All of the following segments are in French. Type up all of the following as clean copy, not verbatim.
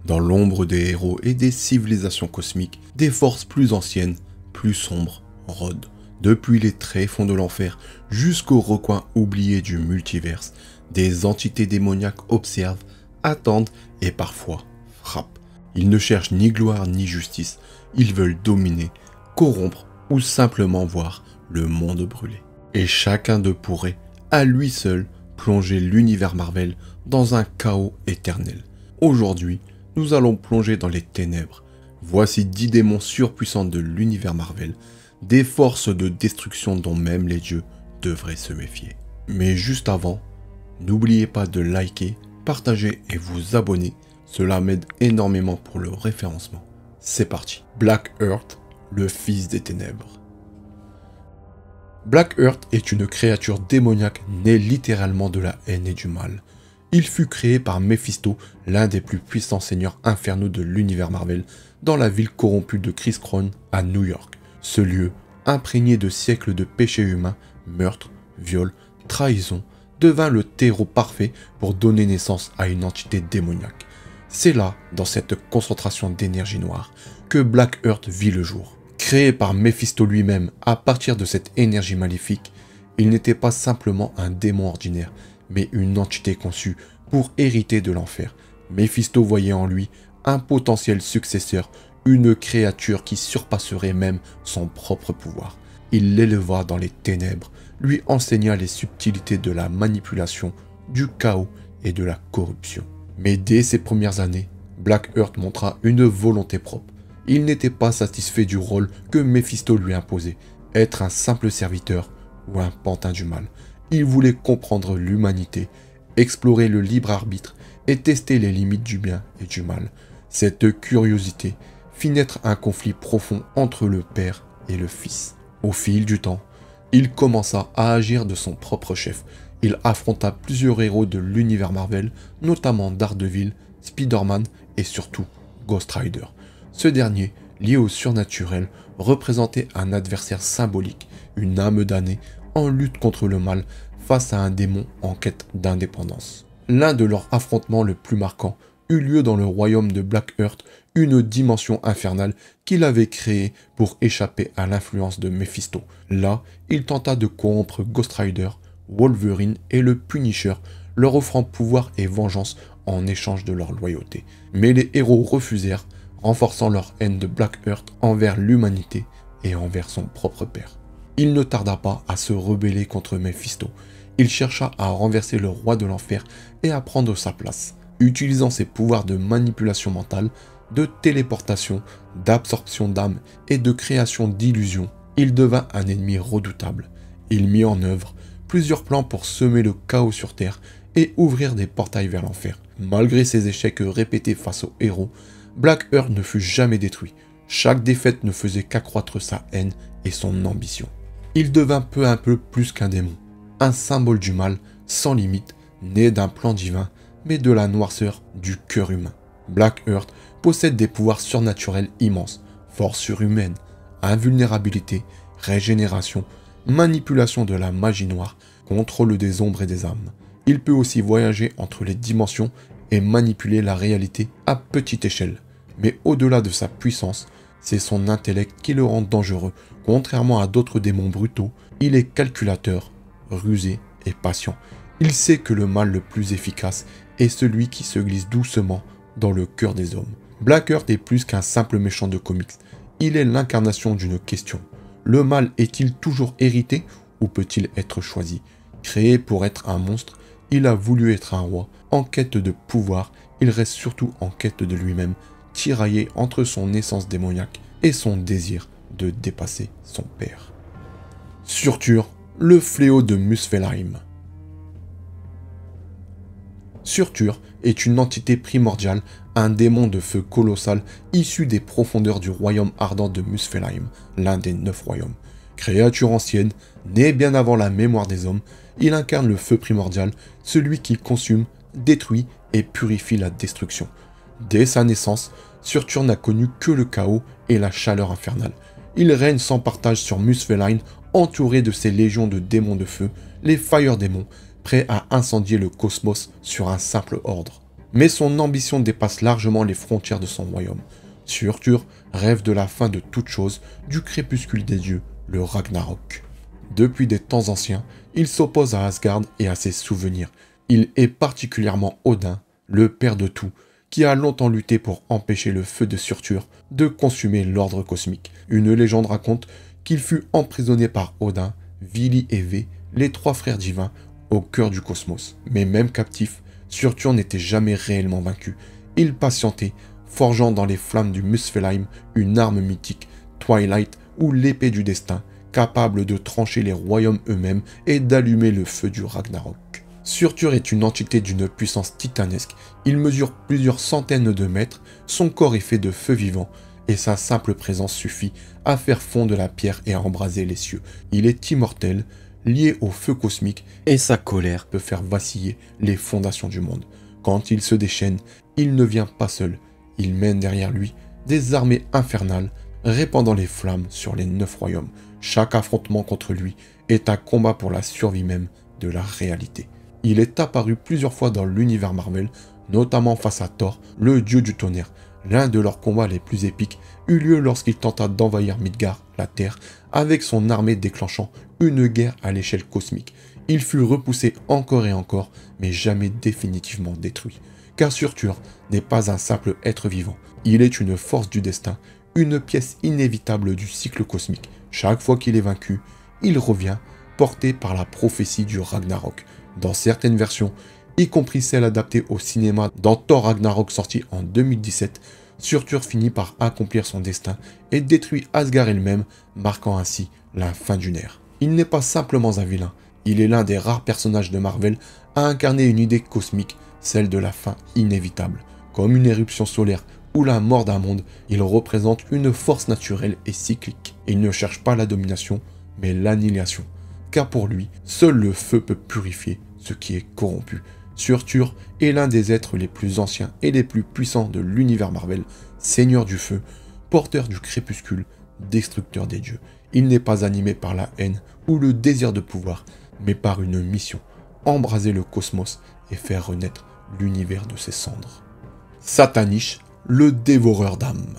Dans l'ombre des héros et des civilisations cosmiques, des forces plus anciennes, plus sombres, rôdent. Depuis les tréfonds de l'enfer jusqu'aux recoins oubliés du multiverse, des entités démoniaques observent, attendent et parfois frappent. Ils ne cherchent ni gloire ni justice, ils veulent dominer, corrompre ou simplement voir le monde brûler. Et chacun d'eux pourrait, à lui seul, plonger l'univers Marvel dans un chaos éternel. Aujourd'hui, nous allons plonger dans les ténèbres. Voici 10 démons surpuissants de l'univers Marvel, des forces de destruction dont même les dieux devraient se méfier. Mais juste avant, n'oubliez pas de liker, partager et vous abonner, cela m'aide énormément pour le référencement. C'est parti. Black Earth, le fils des ténèbres. Black Earth est une créature démoniaque née littéralement de la haine et du mal. Il fut créé par Mephisto, l'un des plus puissants seigneurs infernaux de l'univers Marvel, dans la ville corrompue de Criscrone à New York. Ce lieu, imprégné de siècles de péchés humains, meurtres, viols, trahisons, devint le terreau parfait pour donner naissance à une entité démoniaque. C'est là, dans cette concentration d'énergie noire, que Black Earth vit le jour. Créé par Mephisto lui-même à partir de cette énergie maléfique, il n'était pas simplement un démon ordinaire, mais une entité conçue pour hériter de l'enfer. Mephisto voyait en lui un potentiel successeur, une créature qui surpasserait même son propre pouvoir. Il l'éleva dans les ténèbres, lui enseigna les subtilités de la manipulation, du chaos et de la corruption. Mais dès ses premières années, Black Earth montra une volonté propre. Il n'était pas satisfait du rôle que Mephisto lui imposait, être un simple serviteur ou un pantin du mal. Il voulait comprendre l'humanité, explorer le libre arbitre et tester les limites du bien et du mal. Cette curiosité fit naître un conflit profond entre le père et le fils. Au fil du temps, il commença à agir de son propre chef. Il affronta plusieurs héros de l'univers Marvel, notamment Daredevil, Spider-Man et surtout Ghost Rider. Ce dernier, lié au surnaturel, représentait un adversaire symbolique, une âme damnée en lutte contre le mal face à un démon en quête d'indépendance. L'un de leurs affrontements le plus marquant eut lieu dans le royaume de Black Earth, une dimension infernale qu'il avait créée pour échapper à l'influence de Mephisto. Là, il tenta de corrompre Ghost Rider, Wolverine et le Punisher, leur offrant pouvoir et vengeance en échange de leur loyauté. Mais les héros refusèrent, renforçant leur haine de Black Earth envers l'humanité et envers son propre père. Il ne tarda pas à se rebeller contre Mephisto. Il chercha à renverser le roi de l'enfer et à prendre sa place. Utilisant ses pouvoirs de manipulation mentale, de téléportation, d'absorption d'âme et de création d'illusions, il devint un ennemi redoutable. Il mit en œuvre plusieurs plans pour semer le chaos sur Terre et ouvrir des portails vers l'enfer. Malgré ses échecs répétés face aux héros, Black Earth ne fut jamais détruit. Chaque défaite ne faisait qu'accroître sa haine et son ambition. Il devint peu à peu plus qu'un démon, un symbole du mal sans limite, né d'un plan divin, mais de la noirceur du cœur humain. Black Earth possède des pouvoirs surnaturels immenses, force surhumaine, invulnérabilité, régénération, manipulation de la magie noire, contrôle des ombres et des âmes. Il peut aussi voyager entre les dimensions et manipuler la réalité à petite échelle. Mais au-delà de sa puissance, c'est son intellect qui le rend dangereux. Contrairement à d'autres démons brutaux, il est calculateur, rusé et patient. Il sait que le mal le plus efficace est celui qui se glisse doucement dans le cœur des hommes. Black Earth est plus qu'un simple méchant de comics. Il est l'incarnation d'une question. Le mal est-il toujours hérité ou peut-il être choisi? Créé pour être un monstre, il a voulu être un roi. En quête de pouvoir, il reste surtout en quête de lui-même, tiraillé entre son essence démoniaque et son désir de dépasser son père. Surtur, le fléau de Muspelheim. Surtur est une entité primordiale, un démon de feu colossal issu des profondeurs du royaume ardent de Muspelheim, l'un des 9 royaumes. Créature ancienne, née bien avant la mémoire des hommes, il incarne le feu primordial, celui qui consume, détruit et purifie la destruction. Dès sa naissance, Surtur n'a connu que le chaos et la chaleur infernale. Il règne sans partage sur Muspelheim, entouré de ses légions de démons de feu, les Fire Démons, prêts à incendier le cosmos sur un simple ordre. Mais son ambition dépasse largement les frontières de son royaume. Surtur rêve de la fin de toute chose, du crépuscule des dieux, le Ragnarok. Depuis des temps anciens, il s'oppose à Asgard et à ses souvenirs. Il est particulièrement Odin, le père de tout, qui a longtemps lutté pour empêcher le feu de Surtur de consumer l'ordre cosmique. Une légende raconte qu'il fut emprisonné par Odin, Vili et Ve, les trois frères divins, au cœur du cosmos. Mais même captif, Surtur n'était jamais réellement vaincu. Il patientait, forgeant dans les flammes du Muspelheim une arme mythique, Twilight ou l'épée du destin, capable de trancher les royaumes eux-mêmes et d'allumer le feu du Ragnarok. Surtur est une entité d'une puissance titanesque. Il mesure plusieurs centaines de mètres, son corps est fait de feu vivant, et sa simple présence suffit à faire fondre la pierre et à embraser les cieux. Il est immortel, lié au feu cosmique, et sa colère peut faire vaciller les fondations du monde. Quand il se déchaîne, il ne vient pas seul. Il mène derrière lui des armées infernales, répandant les flammes sur les 9 royaumes. Chaque affrontement contre lui est un combat pour la survie même de la réalité. Il est apparu plusieurs fois dans l'univers Marvel, notamment face à Thor, le dieu du tonnerre. L'un de leurs combats les plus épiques eut lieu lorsqu'il tenta d'envahir Midgard, la Terre, avec son armée déclenchant une guerre à l'échelle cosmique. Il fut repoussé encore et encore, mais jamais définitivement détruit. Car Surtur n'est pas un simple être vivant, il est une force du destin, une pièce inévitable du cycle cosmique. Chaque fois qu'il est vaincu, il revient, porté par la prophétie du Ragnarok. Dans certaines versions, y compris celle adaptée au cinéma dans Thor Ragnarok sorti en 2017, Surtur finit par accomplir son destin et détruit Asgard elle-même, marquant ainsi la fin d'une ère. Il n'est pas simplement un vilain, il est l'un des rares personnages de Marvel à incarner une idée cosmique, celle de la fin inévitable. Comme une éruption solaire ou la mort d'un monde, il représente une force naturelle et cyclique. Il ne cherche pas la domination, mais l'annihilation. Car pour lui, seul le feu peut purifier ce qui est corrompu. Surtur est l'un des êtres les plus anciens et les plus puissants de l'univers Marvel, seigneur du feu, porteur du crépuscule, destructeur des dieux. Il n'est pas animé par la haine ou le désir de pouvoir, mais par une mission, embraser le cosmos et faire renaître l'univers de ses cendres. Satanish, le dévoreur d'âmes.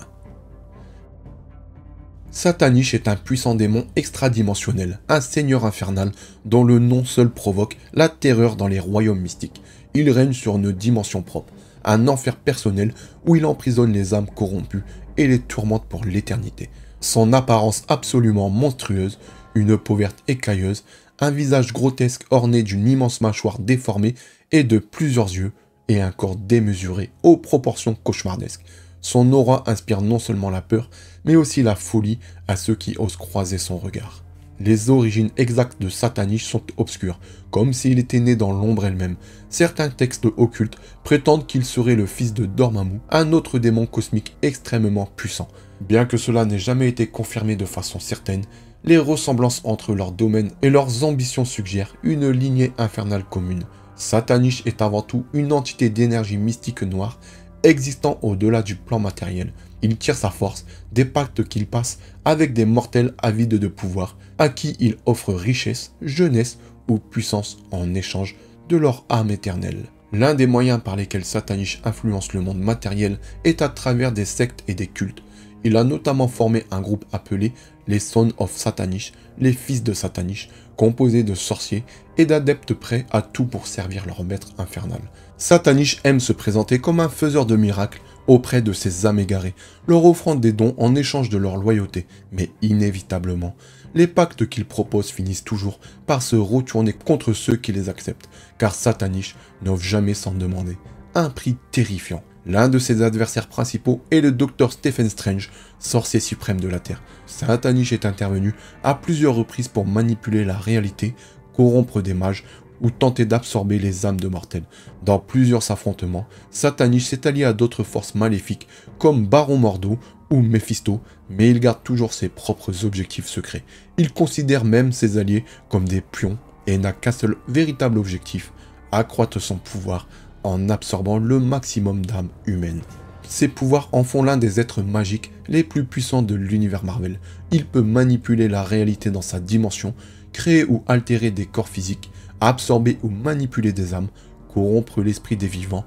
Satanish est un puissant démon extradimensionnel, un seigneur infernal dont le nom seul provoque la terreur dans les royaumes mystiques. Il règne sur une dimension propre, un enfer personnel où il emprisonne les âmes corrompues et les tourmente pour l'éternité. Son apparence absolument monstrueuse, une peau verte écailleuse, un visage grotesque orné d'une immense mâchoire déformée et de plusieurs yeux, et un corps démesuré aux proportions cauchemardesques. Son aura inspire non seulement la peur, mais aussi la folie à ceux qui osent croiser son regard. Les origines exactes de Satanish sont obscures, comme s'il était né dans l'ombre elle-même. Certains textes occultes prétendent qu'il serait le fils de Dormammu, un autre démon cosmique extrêmement puissant. Bien que cela n'ait jamais été confirmé de façon certaine, les ressemblances entre leurs domaines et leurs ambitions suggèrent une lignée infernale commune. Satanish est avant tout une entité d'énergie mystique noire existant au-delà du plan matériel. Il tire sa force des pactes qu'il passe avec des mortels avides de pouvoir, à qui il offre richesse, jeunesse ou puissance en échange de leur âme éternelle. L'un des moyens par lesquels Satanish influence le monde matériel est à travers des sectes et des cultes. Il a notamment formé un groupe appelé les Sons of Satanish, les fils de Satanish, composé de sorciers et d'adeptes prêts à tout pour servir leur maître infernal. Satanish aime se présenter comme un faiseur de miracles auprès de ses âmes égarées, leur offrant des dons en échange de leur loyauté, mais inévitablement, les pactes qu'il propose finissent toujours par se retourner contre ceux qui les acceptent, car Satanish n'offre jamais sans demander un prix terrifiant. L'un de ses adversaires principaux est le docteur Stephen Strange, sorcier suprême de la Terre. Satanish est intervenu à plusieurs reprises pour manipuler la réalité, corrompre des mages ou tenter d'absorber les âmes de mortels. Dans plusieurs affrontements, Satanish s'est allié à d'autres forces maléfiques comme Baron Mordo ou Mephisto, mais il garde toujours ses propres objectifs secrets. Il considère même ses alliés comme des pions et n'a qu'un seul véritable objectif, accroître son pouvoir en absorbant le maximum d'âmes humaines. Ses pouvoirs en font l'un des êtres magiques les plus puissants de l'univers Marvel. Il peut manipuler la réalité dans sa dimension, créer ou altérer des corps physiques, absorber ou manipuler des âmes, corrompre l'esprit des vivants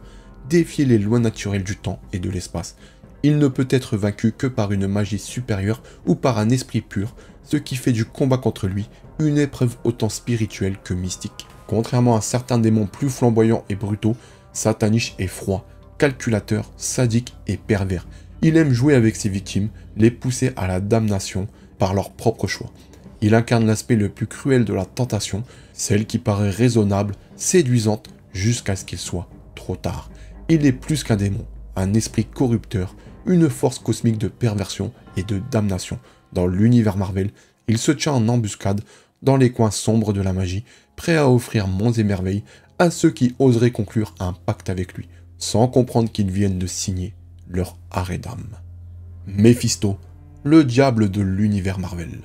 défier les lois naturelles du temps et de l'espace. Il ne peut être vaincu que par une magie supérieure ou par un esprit pur, ce qui fait du combat contre lui une épreuve autant spirituelle que mystique. Contrairement à certains démons plus flamboyants et brutaux, Satanich est froid, calculateur, sadique et pervers. Il aime jouer avec ses victimes, les pousser à la damnation par leur propre choix. Il incarne l'aspect le plus cruel de la tentation, celle qui paraît raisonnable, séduisante, jusqu'à ce qu'il soit trop tard. Il est plus qu'un démon, un esprit corrupteur, une force cosmique de perversion et de damnation. Dans l'univers Marvel, il se tient en embuscade dans les coins sombres de la magie, prêt à offrir monts et merveilles à ceux qui oseraient conclure un pacte avec lui, sans comprendre qu'ils viennent de signer leur arrêt d'âme. Méphisto, le diable de l'univers Marvel.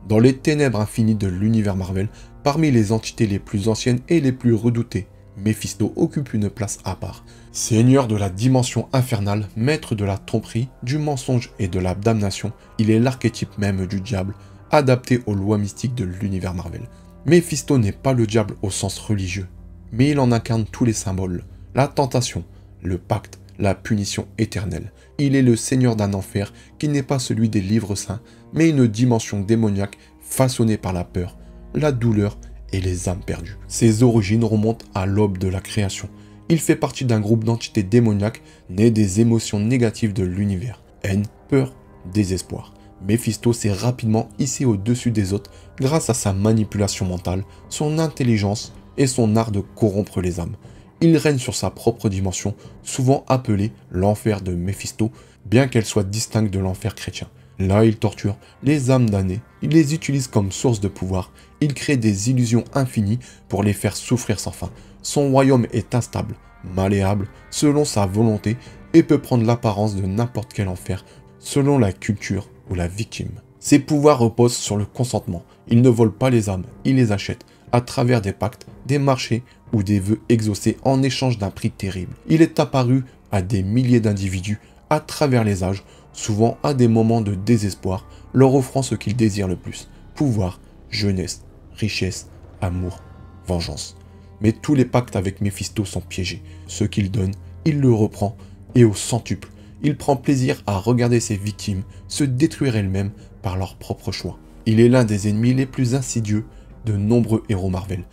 Dans les ténèbres infinies de l'univers Marvel, parmi les entités les plus anciennes et les plus redoutées, Méphisto occupe une place à part. Seigneur de la dimension infernale, maître de la tromperie, du mensonge et de la damnation, il est l'archétype même du diable, adapté aux lois mystiques de l'univers Marvel. Méphisto n'est pas le diable au sens religieux, mais il en incarne tous les symboles, la tentation, le pacte, la punition éternelle. Il est le seigneur d'un enfer qui n'est pas celui des livres saints, mais une dimension démoniaque façonnée par la peur, la douleur et les âmes perdues. Ses origines remontent à l'aube de la création. Il fait partie d'un groupe d'entités démoniaques nées des émotions négatives de l'univers. Haine, peur, désespoir. Méphisto s'est rapidement hissé au-dessus des autres grâce à sa manipulation mentale, son intelligence et son art de corrompre les âmes. Il règne sur sa propre dimension, souvent appelée l'enfer de Méphisto, bien qu'elle soit distincte de l'enfer chrétien. Là, il torture les âmes damnées, il les utilise comme source de pouvoir, il crée des illusions infinies pour les faire souffrir sans fin. Son royaume est instable, malléable, selon sa volonté, et peut prendre l'apparence de n'importe quel enfer, selon la culture ou la victime. Ses pouvoirs reposent sur le consentement. Il ne vole pas les âmes, il les achète, à travers des pactes, des marchés ou des vœux exaucés en échange d'un prix terrible. Il est apparu à des milliers d'individus à travers les âges, souvent à des moments de désespoir, leur offrant ce qu'ils désirent le plus, pouvoir, jeunesse, richesse, amour, vengeance. Mais tous les pactes avec Méphisto sont piégés. Ce qu'il donne, il le reprend, et au centuple. Il prend plaisir à regarder ses victimes se détruire elles-mêmes par leur propre choix. Il est l'un des ennemis les plus insidieux de nombreux héros Marvel.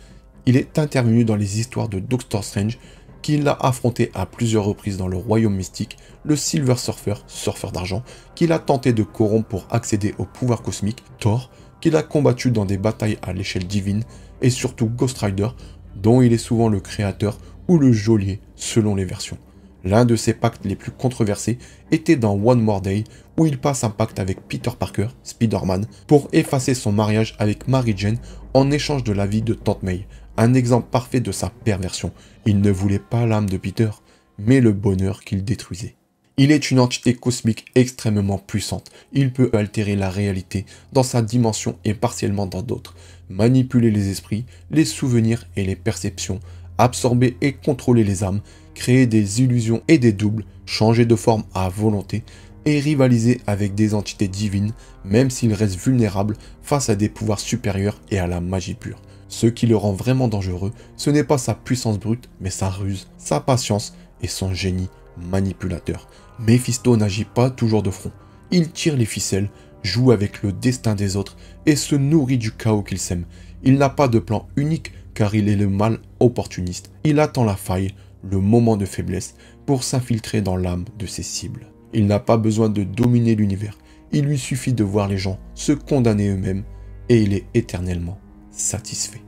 Il est intervenu dans les histoires de Doctor Strange, qu'il a affronté à plusieurs reprises dans le royaume mystique, le Silver Surfer, surfeur d'argent, qu'il a tenté de corrompre pour accéder au pouvoir cosmique, Thor, qu'il a combattu dans des batailles à l'échelle divine, et surtout Ghost Rider, dont il est souvent le créateur ou le geôlier selon les versions. L'un de ses pactes les plus controversés était dans One More Day, où il passe un pacte avec Peter Parker, Spider-Man, pour effacer son mariage avec Mary Jane en échange de la vie de Tante May, un exemple parfait de sa perversion. Il ne voulait pas l'âme de Peter, mais le bonheur qu'il détruisait. Il est une entité cosmique extrêmement puissante. Il peut altérer la réalité dans sa dimension et partiellement dans d'autres, manipuler les esprits, les souvenirs et les perceptions, absorber et contrôler les âmes, créer des illusions et des doubles, changer de forme à volonté et rivaliser avec des entités divines, même s'il reste vulnérable face à des pouvoirs supérieurs et à la magie pure. Ce qui le rend vraiment dangereux, ce n'est pas sa puissance brute, mais sa ruse, sa patience et son génie manipulateur. Méphisto n'agit pas toujours de front. Il tire les ficelles, joue avec le destin des autres et se nourrit du chaos qu'il sème. Il n'a pas de plan unique car il est le mal opportuniste. Il attend la faille, le moment de faiblesse, pour s'infiltrer dans l'âme de ses cibles. Il n'a pas besoin de dominer l'univers. Il lui suffit de voir les gens se condamner eux-mêmes et il est éternellement satisfait.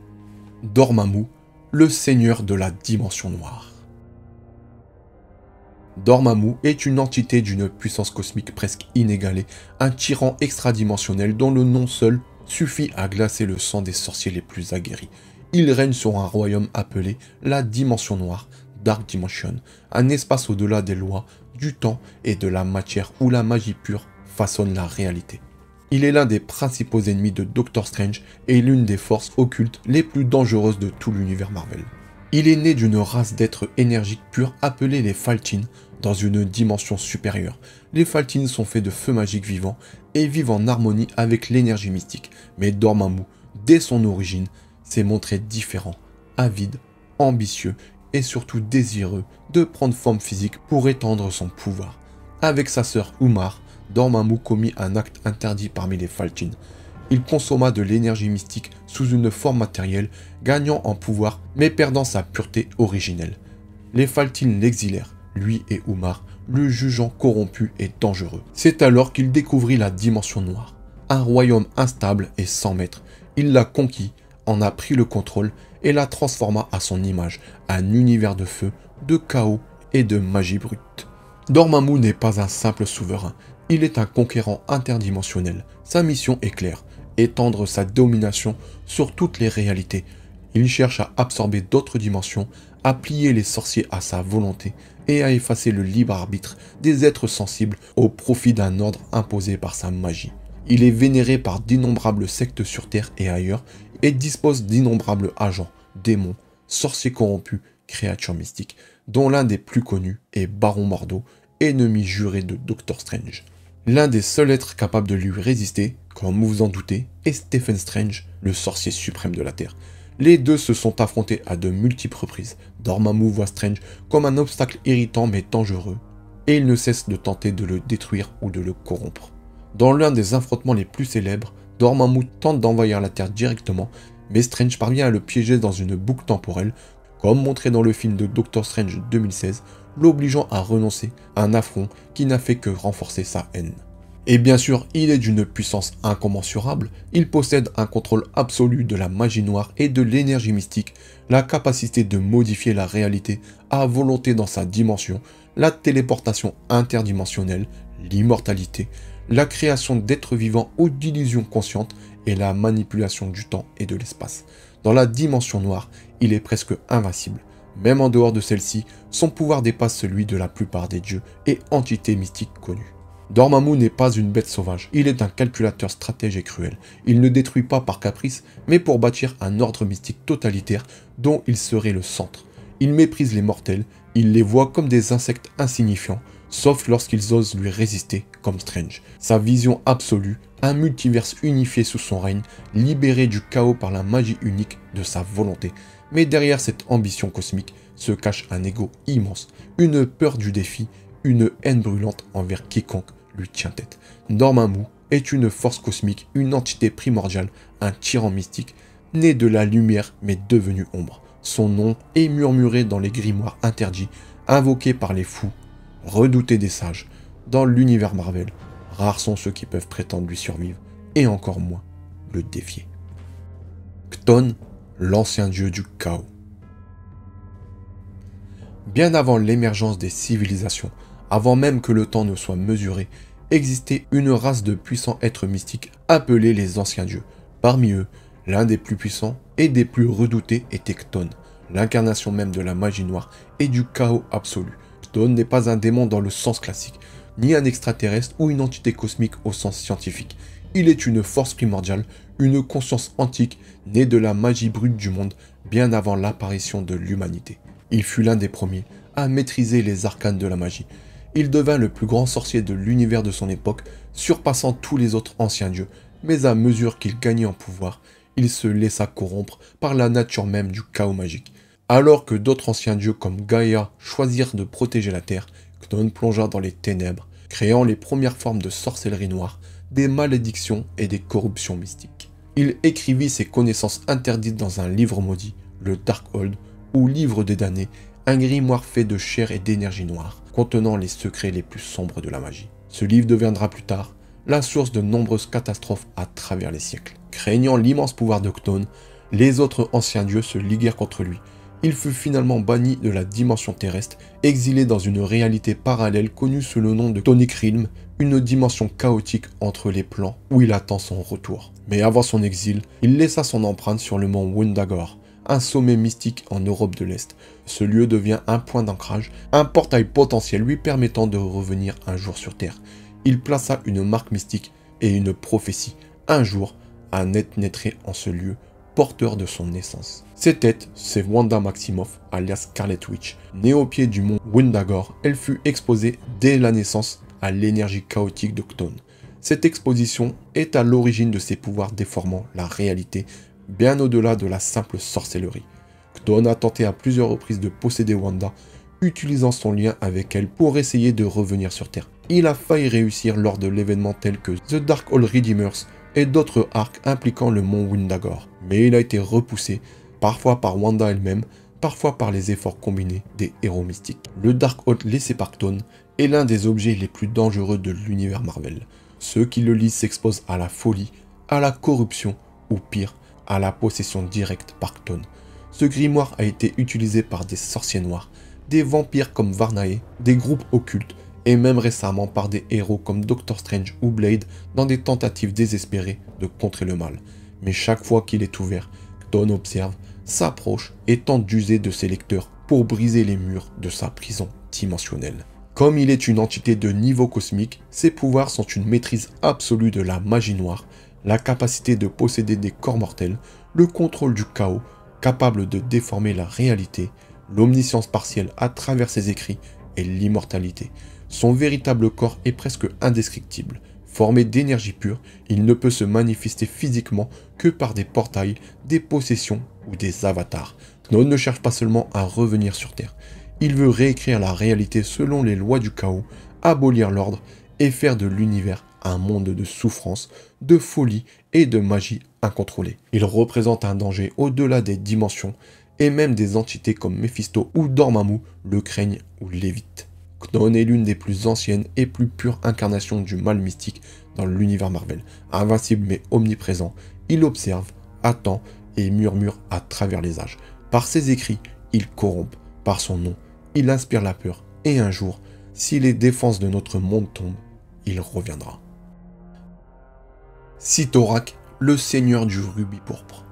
Dormammu, le seigneur de la dimension noire. Dormammu est une entité d'une puissance cosmique presque inégalée, un tyran extradimensionnel dont le nom seul suffit à glacer le sang des sorciers les plus aguerris. Il règne sur un royaume appelé la Dimension Noire, Dark Dimension, un espace au-delà des lois, du temps et de la matière où la magie pure façonne la réalité. Il est l'un des principaux ennemis de Doctor Strange et l'une des forces occultes les plus dangereuses de tout l'univers Marvel. Il est né d'une race d'êtres énergiques purs appelés les Faltines, dans une dimension supérieure. Les Faltines sont faits de feu magique vivant et vivent en harmonie avec l'énergie mystique. Mais Dormammu, dès son origine, s'est montré différent, avide ambitieux et surtout désireux de prendre forme physique pour étendre son pouvoir. Avec sa sœur Umar, Dormammu commit un acte interdit parmi les Faltines. Il consomma de l'énergie mystique sous une forme matérielle, gagnant en pouvoir mais perdant sa pureté originelle. Les Faltines l'exilèrent, lui et Umar, le jugeant corrompu et dangereux. C'est alors qu'il découvrit la dimension noire. Un royaume instable et sans maître. Il l'a conquis, en a pris le contrôle et la transforma à son image, un univers de feu, de chaos et de magie brute. Dormammu n'est pas un simple souverain, il est un conquérant interdimensionnel. Sa mission est claire, étendre sa domination sur toutes les réalités. Il cherche à absorber d'autres dimensions, à plier les sorciers à sa volonté et à effacer le libre arbitre des êtres sensibles au profit d'un ordre imposé par sa magie. Il est vénéré par d'innombrables sectes sur Terre et ailleurs et dispose d'innombrables agents, démons, sorciers corrompus, créatures mystiques, dont l'un des plus connus est Baron Mordo, ennemi juré de Doctor Strange. L'un des seuls êtres capables de lui résister, comme vous vous en doutez, est Stephen Strange, le sorcier suprême de la Terre. Les deux se sont affrontés à de multiples reprises. Dormammu voit Strange comme un obstacle irritant mais dangereux, et il ne cesse de tenter de le détruire ou de le corrompre. Dans l'un des affrontements les plus célèbres, Dormammu tente d'envahir la Terre directement, mais Strange parvient à le piéger dans une boucle temporelle, comme montré dans le film de Doctor Strange 2016, l'obligeant à renoncer à un affront qui n'a fait que renforcer sa haine. Et bien sûr, il est d'une puissance incommensurable, il possède un contrôle absolu de la magie noire et de l'énergie mystique, la capacité de modifier la réalité à volonté dans sa dimension, la téléportation interdimensionnelle, l'immortalité, la création d'êtres vivants ou d'illusions conscientes et la manipulation du temps et de l'espace. Dans la dimension noire, il est presque invincible. Même en dehors de celle-ci, son pouvoir dépasse celui de la plupart des dieux et entités mystiques connues. Dormammu n'est pas une bête sauvage, il est un calculateur stratège et cruel. Il ne détruit pas par caprice, mais pour bâtir un ordre mystique totalitaire dont il serait le centre. Il méprise les mortels, il les voit comme des insectes insignifiants, sauf lorsqu'ils osent lui résister, comme Strange. Sa vision absolue, un multiverse unifié sous son règne, libéré du chaos par la magie unique de sa volonté. Mais derrière cette ambition cosmique se cache un ego immense, une peur du défi, une haine brûlante envers quiconque lui tient tête. Dormammu est une force cosmique, une entité primordiale, un tyran mystique, né de la lumière mais devenu ombre. Son nom est murmuré dans les grimoires interdits, invoqué par les fous, redouté des sages. Dans l'univers Marvel, rares sont ceux qui peuvent prétendre lui survivre, et encore moins le défier. Chthon, l'ancien dieu du chaos. Bien avant l'émergence des civilisations, avant même que le temps ne soit mesuré, existait une race de puissants êtres mystiques appelés les anciens dieux. Parmi eux, l'un des plus puissants et des plus redoutés était Chthon, l'incarnation même de la magie noire et du chaos absolu. Chthon n'est pas un démon dans le sens classique, ni un extraterrestre ou une entité cosmique au sens scientifique. Il est une force primordiale, une conscience antique née de la magie brute du monde bien avant l'apparition de l'humanité. Il fut l'un des premiers à maîtriser les arcanes de la magie. Il devint le plus grand sorcier de l'univers de son époque, surpassant tous les autres anciens dieux, mais à mesure qu'il gagnait en pouvoir, il se laissa corrompre par la nature même du chaos magique. Alors que d'autres anciens dieux comme Gaïa choisirent de protéger la Terre, Chthon plongea dans les ténèbres, créant les premières formes de sorcellerie noire, des malédictions et des corruptions mystiques. Il écrivit ses connaissances interdites dans un livre maudit, le Darkhold, ou livre des damnés, un grimoire fait de chair et d'énergie noire, contenant les secrets les plus sombres de la magie. Ce livre deviendra plus tard la source de nombreuses catastrophes à travers les siècles. Craignant l'immense pouvoir de Chthon, les autres anciens dieux se liguèrent contre lui. Il fut finalement banni de la dimension terrestre, exilé dans une réalité parallèle connue sous le nom de Chthonic Realm, une dimension chaotique entre les plans où il attend son retour. Mais avant son exil, il laissa son empreinte sur le mont Wundagore, un sommet mystique en Europe de l'Est. Ce lieu devient un point d'ancrage, un portail potentiel lui permettant de revenir un jour sur Terre. Il plaça une marque mystique et une prophétie. Un jour, un être naîtrait en ce lieu, porteur de son naissance. Cette tête, c'est Wanda Maximoff, alias Scarlet Witch. Née au pied du mont Wundagore, elle fut exposée dès la naissance à l'énergie chaotique de Chthon. Cette exposition est à l'origine de ses pouvoirs déformant la réalité, bien au-delà de la simple sorcellerie. Kton a tenté à plusieurs reprises de posséder Wanda, utilisant son lien avec elle pour essayer de revenir sur Terre. Il a failli réussir lors de l'événement tel que The Darkhold Redeemers et d'autres arcs impliquant le mont Wundagore. Mais il a été repoussé, parfois par Wanda elle-même, parfois par les efforts combinés des héros mystiques. Le Darkhold laissé par Kton est l'un des objets les plus dangereux de l'univers Marvel. Ceux qui le lisent s'exposent à la folie, à la corruption, ou pire, à la possession directe par Kton. Ce grimoire a été utilisé par des sorciers noirs, des vampires comme Varnae, des groupes occultes, et même récemment par des héros comme Doctor Strange ou Blade dans des tentatives désespérées de contrer le mal. Mais chaque fois qu'il est ouvert, Kton observe, s'approche et tente d'user de ses lecteurs pour briser les murs de sa prison dimensionnelle. Comme il est une entité de niveau cosmique, ses pouvoirs sont une maîtrise absolue de la magie noire, la capacité de posséder des corps mortels, le contrôle du chaos, capable de déformer la réalité, l'omniscience partielle à travers ses écrits et l'immortalité. Son véritable corps est presque indescriptible. Formé d'énergie pure, il ne peut se manifester physiquement que par des portails, des possessions ou des avatars. Kton ne cherche pas seulement à revenir sur Terre. Il veut réécrire la réalité selon les lois du chaos, abolir l'ordre et faire de l'univers un monde de souffrance, de folie et de magie incontrôlée. Il représente un danger au-delà des dimensions et même des entités comme Mephisto ou Dormammu le craignent ou l'évitent. Kton est l'une des plus anciennes et plus pures incarnations du mal mystique dans l'univers Marvel. Invincible mais omniprésent, il observe, attend et murmure à travers les âges. Par ses écrits, il corrompt. Par son nom, il inspire la peur. Et un jour, si les défenses de notre monde tombent, il reviendra. Cyttorak, le seigneur du rubis pourpre.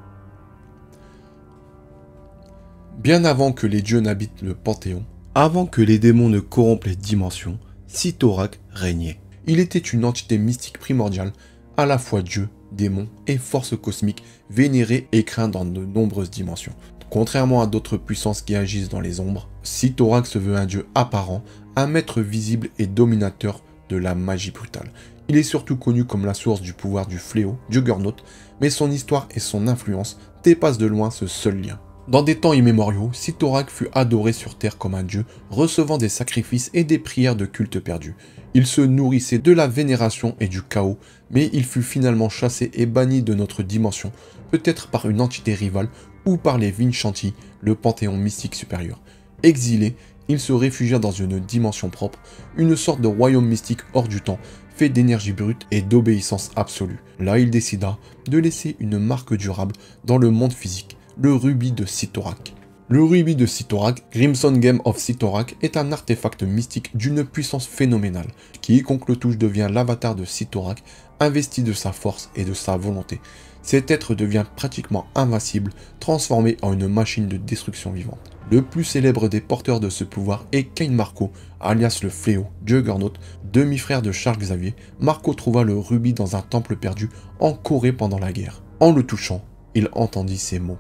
Bien avant que les dieux n'habitent le Panthéon, avant que les démons ne corrompent les dimensions, Cyttorak régnait. Il était une entité mystique primordiale, à la fois dieu, démon et force cosmique, vénérée et crainte dans de nombreuses dimensions. Contrairement à d'autres puissances qui agissent dans les ombres, Cyttorak se veut un dieu apparent, un maître visible et dominateur de la magie brutale. Il est surtout connu comme la source du pouvoir du fléau, Juggernaut, mais son histoire et son influence dépassent de loin ce seul lien. Dans des temps immémoriaux, Cyttorak fut adoré sur Terre comme un dieu, recevant des sacrifices et des prières de culte perdus. Il se nourrissait de la vénération et du chaos, mais il fut finalement chassé et banni de notre dimension, peut-être par une entité rivale ou par les Vincenti, le panthéon mystique supérieur. Exilé, il se réfugia dans une dimension propre, une sorte de royaume mystique hors du temps, fait d'énergie brute et d'obéissance absolue. Là, il décida de laisser une marque durable dans le monde physique, le rubis de Cyttorak. Le rubis de Cyttorak, Crimson Gem of Cyttorak, est un artefact mystique d'une puissance phénoménale. Quiconque le touche devient l'avatar de Cyttorak, investi de sa force et de sa volonté. Cet être devient pratiquement invincible, transformé en une machine de destruction vivante. Le plus célèbre des porteurs de ce pouvoir est Cain Marko, alias le Fléau, Juggernaut, demi-frère de Charles Xavier. Marko trouva le rubis dans un temple perdu en Corée pendant la guerre. En le touchant, il entendit ces mots.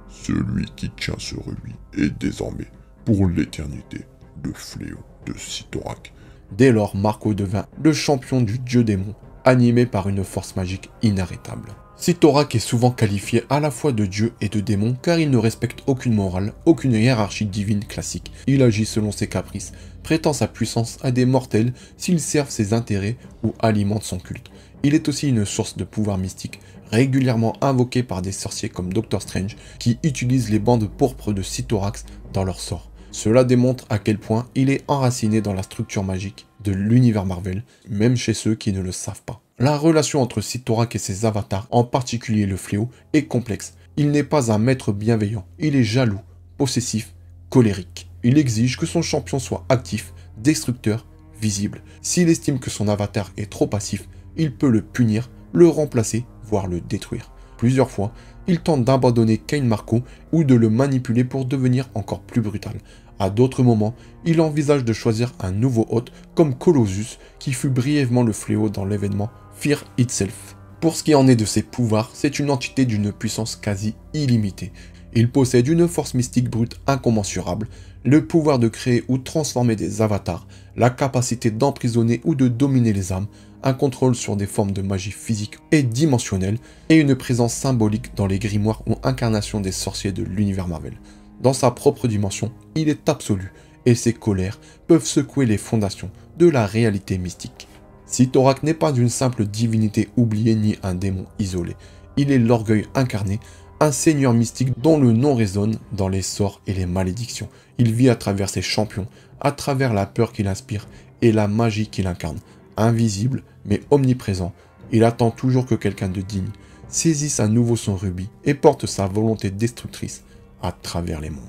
Celui qui tient ce rubis est désormais, pour l'éternité, le fléau de Cyttorak. Dès lors, Marko devint le champion du dieu démon, animé par une force magique inarrêtable. Cyttorak est souvent qualifié à la fois de dieu et de démon car il ne respecte aucune morale, aucune hiérarchie divine classique. Il agit selon ses caprices, prétend sa puissance à des mortels s'ils servent ses intérêts ou alimentent son culte. Il est aussi une source de pouvoir mystique, régulièrement invoqué par des sorciers comme Doctor Strange qui utilisent les bandes pourpres de Cyttorak dans leur sort. Cela démontre à quel point il est enraciné dans la structure magique de l'univers Marvel, même chez ceux qui ne le savent pas. La relation entre Cyttorak et ses avatars, en particulier le Fléau, est complexe. Il n'est pas un maître bienveillant, il est jaloux, possessif, colérique. Il exige que son champion soit actif, destructeur, visible. S'il estime que son avatar est trop passif, il peut le punir, le remplacer, voire le détruire. Plusieurs fois, il tente d'abandonner Cain Marko ou de le manipuler pour devenir encore plus brutal. À d'autres moments, il envisage de choisir un nouveau hôte comme Colossus, qui fut brièvement le Fléau dans l'événement Fear Itself. Pour ce qui en est de ses pouvoirs, c'est une entité d'une puissance quasi illimitée. Il possède une force mystique brute incommensurable, le pouvoir de créer ou transformer des avatars, la capacité d'emprisonner ou de dominer les âmes, un contrôle sur des formes de magie physique et dimensionnelle, et une présence symbolique dans les grimoires ou incarnations des sorciers de l'univers Marvel. Dans sa propre dimension, il est absolu, et ses colères peuvent secouer les fondations de la réalité mystique. Cyttorak n'est pas une simple divinité oubliée ni un démon isolé. Il est l'orgueil incarné, un seigneur mystique dont le nom résonne dans les sorts et les malédictions. Il vit à travers ses champions, à travers la peur qu'il inspire et la magie qu'il incarne. Invisible, mais omniprésent, il attend toujours que quelqu'un de digne saisisse à nouveau son rubis et porte sa volonté destructrice à travers les mondes.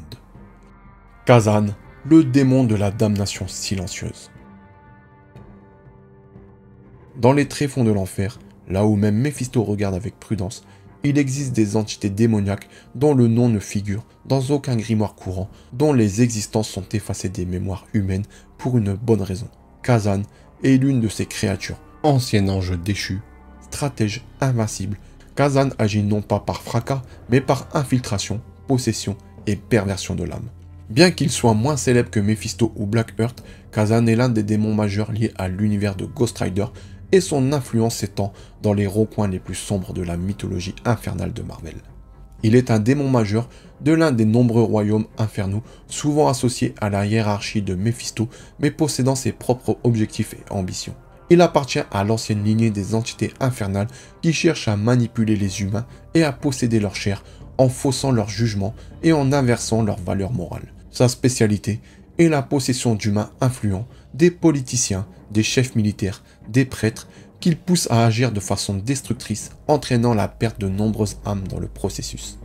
Kazan, le démon de la damnation silencieuse. Dans les tréfonds de l'enfer, là où même Méphisto regarde avec prudence, il existe des entités démoniaques dont le nom ne figure dans aucun grimoire courant, dont les existences sont effacées des mémoires humaines pour une bonne raison. Kazan est l'une de ces créatures, ancien ange déchu, stratège invincible. Kazan agit non pas par fracas, mais par infiltration, possession et perversion de l'âme. Bien qu'il soit moins célèbre que Méphisto ou Blackheart, Kazan est l'un des démons majeurs liés à l'univers de Ghost Rider et son influence s'étend dans les recoins les plus sombres de la mythologie infernale de Marvel. Il est un démon majeur de l'un des nombreux royaumes infernaux, souvent associés à la hiérarchie de Méphisto, mais possédant ses propres objectifs et ambitions. Il appartient à l'ancienne lignée des entités infernales qui cherchent à manipuler les humains et à posséder leur chair en faussant leur jugement et en inversant leurs valeurs morales. Sa spécialité est la possession d'humains influents, des politiciens, des chefs militaires, des prêtres, qu'il pousse à agir de façon destructrice, entraînant la perte de nombreuses âmes dans le processus.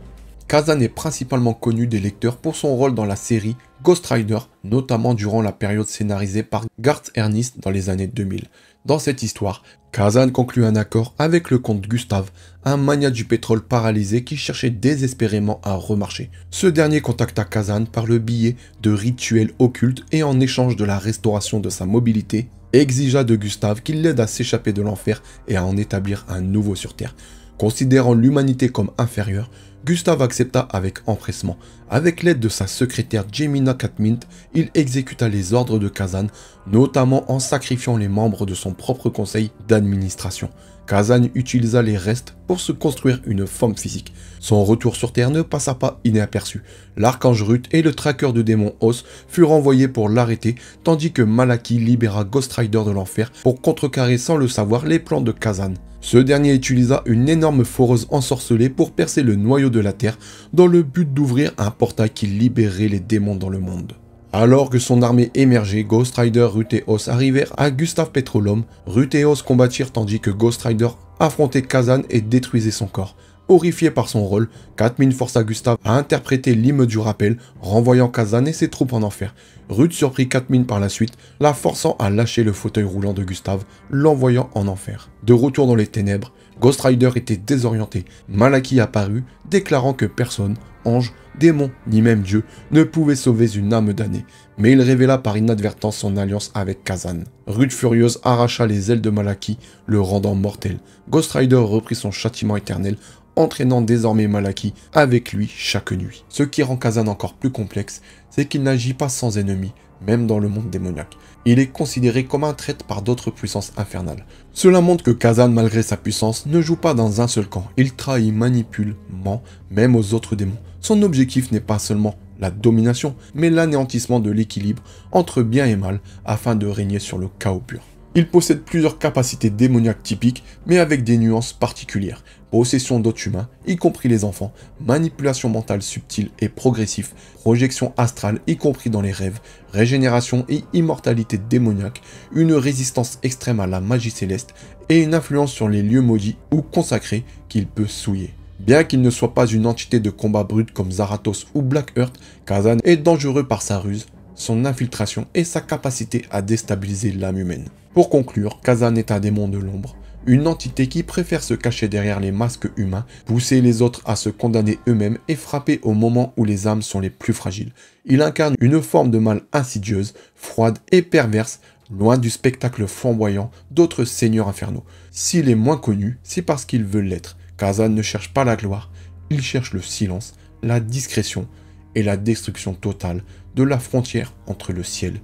Kazan est principalement connu des lecteurs pour son rôle dans la série Ghost Rider, notamment durant la période scénarisée par Garth Ennis dans les années 2000. Dans cette histoire, Kazan conclut un accord avec le comte Gustave, un magnat du pétrole paralysé qui cherchait désespérément à remarcher. Ce dernier contacta Kazan par le biais de rituels occultes et en échange de la restauration de sa mobilité, exigea de Gustave qu'il l'aide à s'échapper de l'enfer et à en établir un nouveau sur Terre. Considérant l'humanité comme inférieure, Gustave accepta avec empressement. Avec l'aide de sa secrétaire Jemina Catmint, il exécuta les ordres de Kazan, notamment en sacrifiant les membres de son propre conseil d'administration. Kazan utilisa les restes pour se construire une forme physique. Son retour sur Terre ne passa pas inaperçu. L'archange Ruth et le traqueur de démons Os furent envoyés pour l'arrêter, tandis que Malaki libéra Ghost Rider de l'enfer pour contrecarrer sans le savoir les plans de Kazan. Ce dernier utilisa une énorme foreuse ensorcelée pour percer le noyau de la Terre dans le but d'ouvrir un portail qui libérerait les démons dans le monde. Alors que son armée émergeait, Ghost Rider, Ruth et Os arrivèrent à Gustave Petrolum. Ruth et Os combattirent tandis que Ghost Rider affrontait Kazan et détruisait son corps. Horrifié par son rôle, Catmint força Gustave à interpréter l'hymne du rappel, renvoyant Kazan et ses troupes en enfer. Ruth surprit Catmint par la suite, la forçant à lâcher le fauteuil roulant de Gustave, l'envoyant en enfer. De retour dans les ténèbres, Ghost Rider était désorienté. Malaki apparut, déclarant que personne, ange, démon, ni même Dieu, ne pouvait sauver une âme damnée. Mais il révéla par inadvertance son alliance avec Kazan. Ruth furieuse arracha les ailes de Malaki, le rendant mortel. Ghost Rider reprit son châtiment éternel, entraînant désormais Malaki avec lui chaque nuit. Ce qui rend Kazan encore plus complexe, c'est qu'il n'agit pas sans ennemis, même dans le monde démoniaque. Il est considéré comme un traître par d'autres puissances infernales. Cela montre que Kazan, malgré sa puissance, ne joue pas dans un seul camp. Il trahit, manipule, ment, même aux autres démons. Son objectif n'est pas seulement la domination, mais l'anéantissement de l'équilibre entre bien et mal, afin de régner sur le chaos pur. Il possède plusieurs capacités démoniaques typiques, mais avec des nuances particulières. Possession d'autres humains, y compris les enfants, manipulation mentale subtile et progressive, projection astrale, y compris dans les rêves, régénération et immortalité démoniaque, une résistance extrême à la magie céleste et une influence sur les lieux maudits ou consacrés qu'il peut souiller. Bien qu'il ne soit pas une entité de combat brut comme Zarathos ou Blackheart, Kazan est dangereux par sa ruse, son infiltration et sa capacité à déstabiliser l'âme humaine. Pour conclure, Kazan est un démon de l'ombre, une entité qui préfère se cacher derrière les masques humains, pousser les autres à se condamner eux-mêmes et frapper au moment où les âmes sont les plus fragiles. Il incarne une forme de mal insidieuse, froide et perverse, loin du spectacle flamboyant d'autres seigneurs infernaux. S'il est moins connu, c'est parce qu'il veut l'être. Kazan ne cherche pas la gloire, il cherche le silence, la discrétion et la destruction totale de la frontière entre le ciel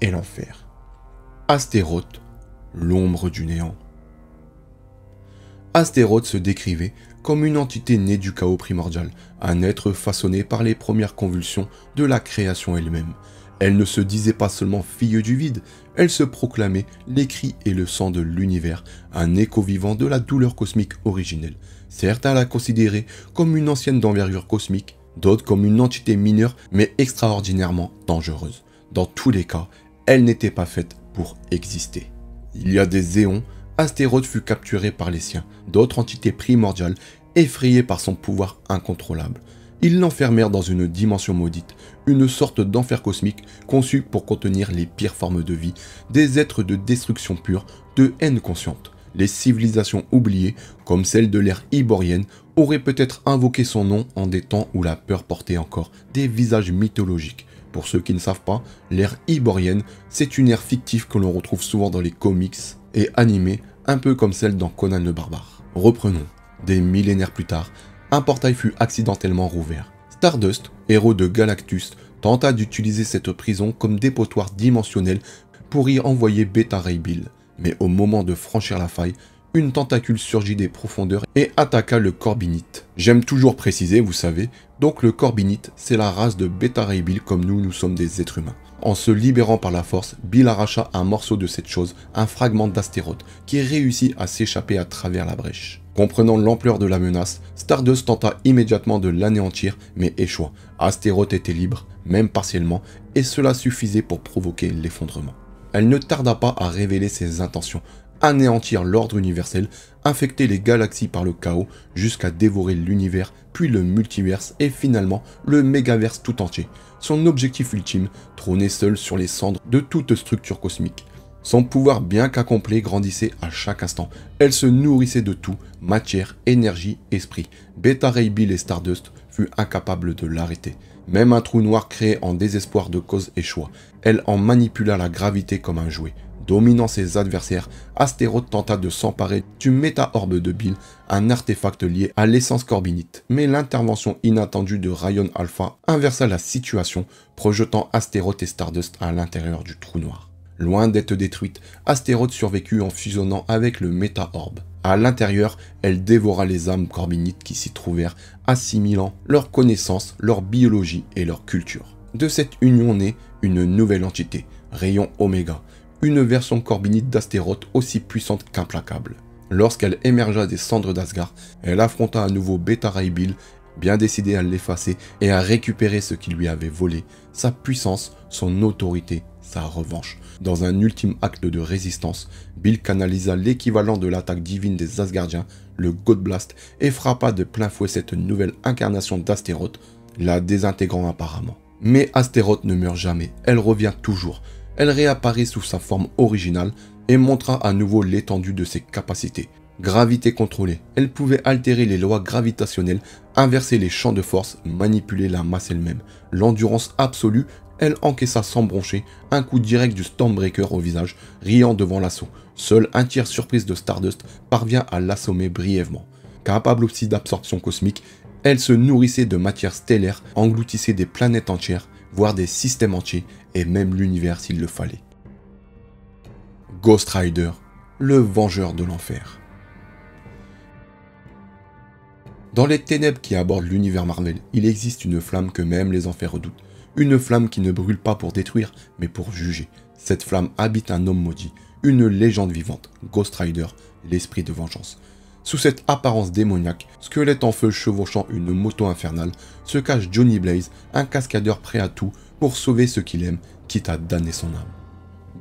et l'enfer. Astéroth, l'ombre du néant. Astéroth se décrivait comme une entité née du chaos primordial, un être façonné par les premières convulsions de la création elle-même. Elle ne se disait pas seulement fille du vide, elle se proclamait les cris et le sang de l'univers, un écho vivant de la douleur cosmique originelle. Certains la considéraient comme une ancienne d'envergure cosmique, d'autres comme une entité mineure mais extraordinairement dangereuse. Dans tous les cas, elle n'était pas faite pour exister. Il y a des éons, Astéroth fut capturé par les siens, d'autres entités primordiales, effrayées par son pouvoir incontrôlable. Ils l'enfermèrent dans une dimension maudite, une sorte d'enfer cosmique conçu pour contenir les pires formes de vie, des êtres de destruction pure, de haine consciente. Les civilisations oubliées, comme celle de l'ère iborienne, auraient peut-être invoqué son nom en des temps où la peur portait encore des visages mythologiques. Pour ceux qui ne savent pas, l'ère iborienne, c'est une ère fictive que l'on retrouve souvent dans les comics et animés, un peu comme celle dans Conan le Barbare. Reprenons. Des millénaires plus tard, un portail fut accidentellement rouvert. Stardust, héros de Galactus, tenta d'utiliser cette prison comme dépotoir dimensionnel pour y envoyer Beta Ray Bill. Mais au moment de franchir la faille, une tentacule surgit des profondeurs et attaqua le Corbinite. J'aime toujours préciser, vous savez, donc le Corbinite, c'est la race de Beta Ray Bill comme nous sommes des êtres humains. En se libérant par la force, Bill arracha un morceau de cette chose, un fragment d'Astéroth, qui réussit à s'échapper à travers la brèche. Comprenant l'ampleur de la menace, Stardust tenta immédiatement de l'anéantir, mais échoua. Astéroth était libre, même partiellement, et cela suffisait pour provoquer l'effondrement. Elle ne tarda pas à révéler ses intentions, anéantir l'ordre universel, infecter les galaxies par le chaos, jusqu'à dévorer l'univers, puis le multiverse et finalement le mégaverse tout entier. Son objectif ultime, trôner seul sur les cendres de toute structure cosmique. Son pouvoir bien qu'accompli grandissait à chaque instant. Elle se nourrissait de tout, matière, énergie, esprit. Beta Ray Bill et Stardust furent incapables de l'arrêter. Même un trou noir créé en désespoir de cause échoua. Elle en manipula la gravité comme un jouet. Dominant ses adversaires, Astéroth tenta de s'emparer du méta-orbe de Bill, un artefact lié à l'essence corbinite. Mais l'intervention inattendue de Ryan Alpha inversa la situation, projetant Astéroth et Stardust à l'intérieur du trou noir. Loin d'être détruite, Astéroth survécut en fusionnant avec le méta-orbe. À l'intérieur, elle dévora les âmes corbinites qui s'y trouvèrent, assimilant leurs connaissances, leur biologie et leur culture. De cette union naît une nouvelle entité, Rayon Oméga, une version corbinite d'Astéroth aussi puissante qu'implacable. Lorsqu'elle émergea des cendres d'Asgard, elle affronta à nouveau Beta Ray Bill, bien décidée à l'effacer et à récupérer ce qui lui avait volé, sa puissance, son autorité, sa revanche. Dans un ultime acte de résistance, Bill canalisa l'équivalent de l'attaque divine des Asgardiens, le God Blast, et frappa de plein fouet cette nouvelle incarnation d'Astéroth, la désintégrant apparemment. Mais Astéroth ne meurt jamais, elle revient toujours. Elle réapparaît sous sa forme originale et montra à nouveau l'étendue de ses capacités. Gravité contrôlée, elle pouvait altérer les lois gravitationnelles, inverser les champs de force, manipuler la masse elle-même. L'endurance absolue, elle encaissa sans broncher un coup direct du Stormbreaker au visage, riant devant l'assaut. Seul un tir surprise de Stardust parvient à l'assommer brièvement. Capable aussi d'absorption cosmique, elle se nourrissait de matière stellaire, engloutissait des planètes entières, voire des systèmes entiers, et même l'univers s'il le fallait. Ghost Rider, le vengeur de l'enfer. Dans les ténèbres qui abordent l'univers Marvel, il existe une flamme que même les enfers redoutent. Une flamme qui ne brûle pas pour détruire, mais pour juger. Cette flamme habite un homme maudit, une légende vivante, Ghost Rider, l'esprit de vengeance. Sous cette apparence démoniaque, squelette en feu chevauchant une moto infernale, se cache Johnny Blaze, un cascadeur prêt à tout pour sauver ce qu'il aime, quitte à damner son âme.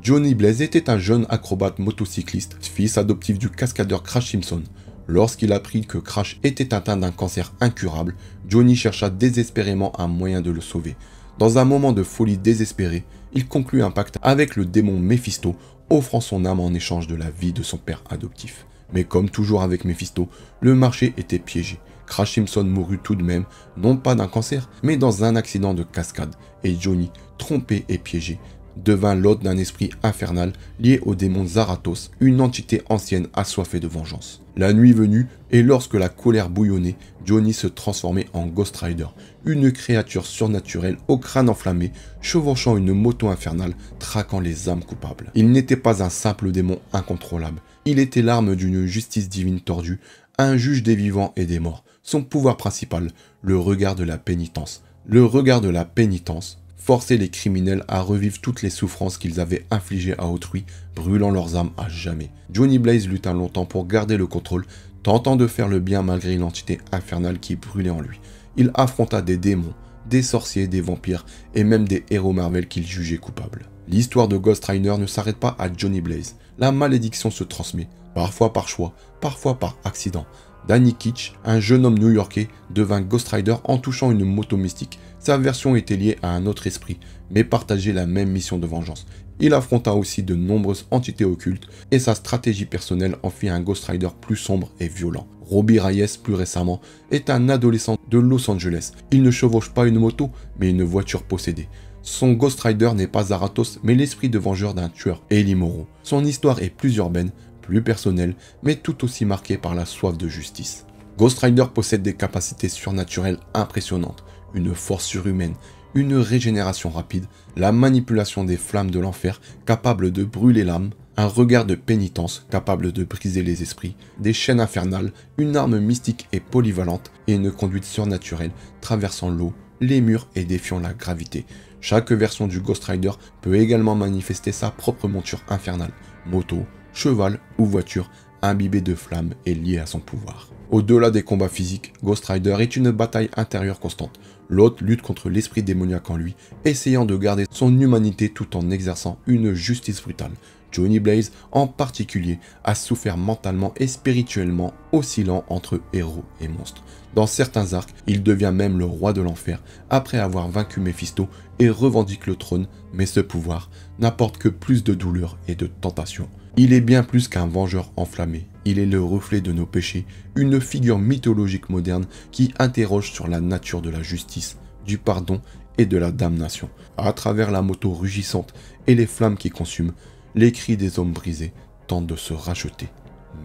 Johnny Blaze était un jeune acrobate motocycliste, fils adoptif du cascadeur Crash Simpson. Lorsqu'il apprit que Crash était atteint d'un cancer incurable, Johnny chercha désespérément un moyen de le sauver. Dans un moment de folie désespérée, il conclut un pacte avec le démon Mephisto, offrant son âme en échange de la vie de son père adoptif. Mais comme toujours avec Mephisto, le marché était piégé. Crash Simpson mourut tout de même, non pas d'un cancer, mais dans un accident de cascade, et Johnny, trompé et piégé, devint l'hôte d'un esprit infernal lié au démon Zarathos, une entité ancienne assoiffée de vengeance. La nuit venue, et lorsque la colère bouillonnait, Johnny se transformait en Ghost Rider, une créature surnaturelle au crâne enflammé, chevauchant une moto infernale, traquant les âmes coupables. Il n'était pas un simple démon incontrôlable, il était l'arme d'une justice divine tordue, un juge des vivants et des morts. Son pouvoir principal, le regard de la pénitence. Le regard de la pénitence forçait les criminels à revivre toutes les souffrances qu'ils avaient infligées à autrui, brûlant leurs âmes à jamais. Johnny Blaze lutta longtemps pour garder le contrôle, tentant de faire le bien malgré l'entité infernale qui brûlait en lui. Il affronta des démons, des sorciers, des vampires et même des héros Marvel qu'il jugeait coupables. L'histoire de Ghost Rider ne s'arrête pas à Johnny Blaze. La malédiction se transmet, parfois par choix, parfois par accident. Danny Ketch, un jeune homme new-yorkais, devint Ghost Rider en touchant une moto mystique. Sa version était liée à un autre esprit, mais partageait la même mission de vengeance. Il affronta aussi de nombreuses entités occultes, et sa stratégie personnelle en fit un Ghost Rider plus sombre et violent. Robbie Reyes, plus récemment, est un adolescent de Los Angeles. Il ne chevauche pas une moto, mais une voiture possédée. Son Ghost Rider n'est pas Zarathos, mais l'esprit de vengeur d'un tueur, Eli Morrow. Son histoire est plus urbaine, plus personnel, mais tout aussi marqué par la soif de justice. Ghost Rider possède des capacités surnaturelles impressionnantes, une force surhumaine, une régénération rapide, la manipulation des flammes de l'enfer capable de brûler l'âme, un regard de pénitence capable de briser les esprits, des chaînes infernales, une arme mystique et polyvalente et une conduite surnaturelle traversant l'eau, les murs et défiant la gravité. Chaque version du Ghost Rider peut également manifester sa propre monture infernale, moto, cheval ou voiture, imbibée de flammes et liée à son pouvoir. Au-delà des combats physiques, Ghost Rider est une bataille intérieure constante. L'hôte lutte contre l'esprit démoniaque en lui, essayant de garder son humanité tout en exerçant une justice brutale. Johnny Blaze, en particulier, a souffert mentalement et spirituellement, oscillant entre héros et monstres. Dans certains arcs, il devient même le roi de l'enfer, après avoir vaincu Mephisto et revendique le trône, mais ce pouvoir n'apporte que plus de douleur et de tentation. Il est bien plus qu'un vengeur enflammé, il est le reflet de nos péchés, une figure mythologique moderne qui interroge sur la nature de la justice, du pardon et de la damnation. À travers la moto rugissante et les flammes qui consument, les cris des hommes brisés tentent de se racheter,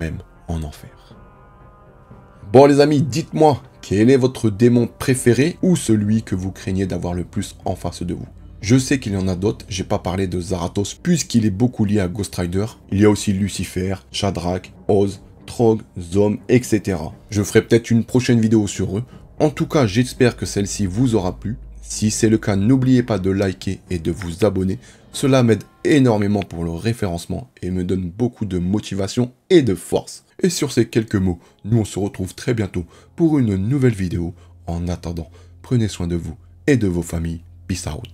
même en enfer. Bon les amis, dites-moi, quel est votre démon préféré ou celui que vous craignez d'avoir le plus en face de vous? Je sais qu'il y en a d'autres, j'ai pas parlé de Zarathos puisqu'il est beaucoup lié à Ghost Rider. Il y a aussi Lucifer, Shadrach, Oz, Trog, Zom, etc. Je ferai peut-être une prochaine vidéo sur eux. En tout cas, j'espère que celle-ci vous aura plu. Si c'est le cas, n'oubliez pas de liker et de vous abonner. Cela m'aide énormément pour le référencement et me donne beaucoup de motivation et de force. Et sur ces quelques mots, nous on se retrouve très bientôt pour une nouvelle vidéo. En attendant, prenez soin de vous et de vos familles. Peace out.